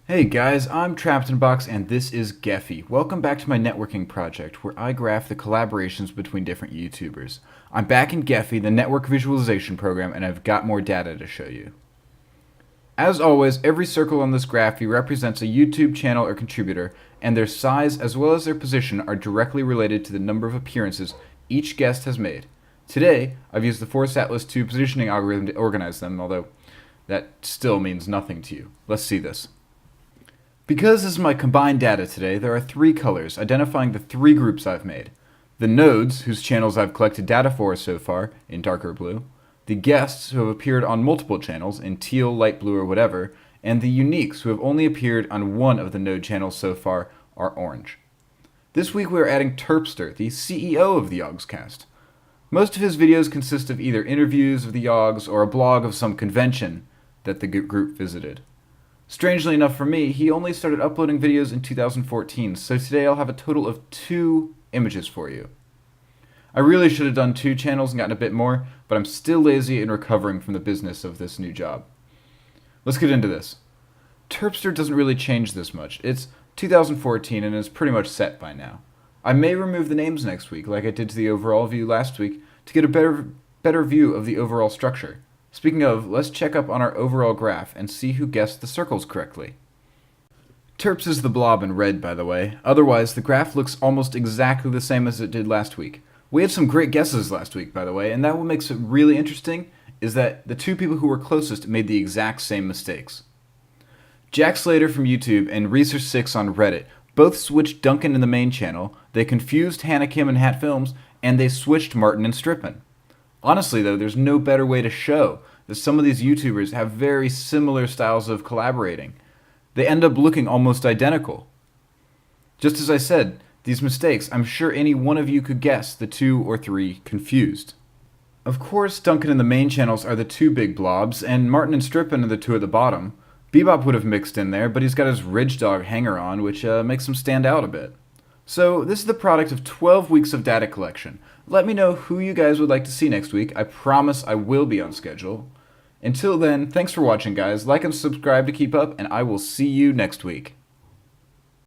Hey guys, I'm Trapped in a Box and this is Gephi. Welcome back to my networking project where I graph the collaborations between different YouTubers. I'm back in Gephi, the network visualization program, and I've got more data to show you. As always, every circle on this graph represents a YouTube channel or contributor, and their size as well as their position are directly related to the number of appearances each guest has made. Today, I've used the Force Atlas 2 positioning algorithm to organize them, although that still means nothing to you. Let's see this. Because this is my combined data today, there are three colors identifying the three groups I've made. The nodes, whose channels I've collected data for so far, in darker blue. The guests, who have appeared on multiple channels, in teal, light blue, or whatever. And the uniques, who have only appeared on one of the node channels so far, are orange. This week we are adding Terpster, the CEO of the Yogscast. Most of his videos consist of either interviews of the Yogs or a blog of some convention that the group visited. Strangely enough for me, he only started uploading videos in 2014, so today I'll have a total of 2 images for you. I really should have done 2 channels and gotten a bit more, but I'm still lazy and recovering from the business of this new job. Let's get into this. Terpster doesn't really change this much. It's 2014 and is pretty much set by now. I may remove the names next week, like I did to the overall view last week, to get a better view of the overall structure. Speaking of, let's check up on our overall graph and see who guessed the circles correctly. Terps is the blob in red, by the way. Otherwise, the graph looks almost exactly the same as it did last week. We had some great guesses last week, by the way, and that what makes it really interesting is that the 2 people who were closest made the exact same mistakes. Jack Slater from YouTube and Research6 on Reddit both switched Duncan in the main channel, they confused Hannah Kim and Hat Films, and they switched Martin and Strippin. Honestly, though, there's no better way to show that some of these YouTubers have very similar styles of collaborating. They end up looking almost identical. Just as I said, these mistakes, I'm sure any one of you could guess the 2 or 3 confused. Of course, Duncan and the main channels are the 2 big blobs, and Martin and Strippin are the 2 at the bottom. Bebop would have mixed in there, but he's got his Ridge Dog hanger on, which makes him stand out a bit. So, this is the product of 12 weeks of data collection. Let me know who you guys would like to see next week. I promise I will be on schedule. Until then, thanks for watching, guys. Like and subscribe to keep up, and I will see you next week.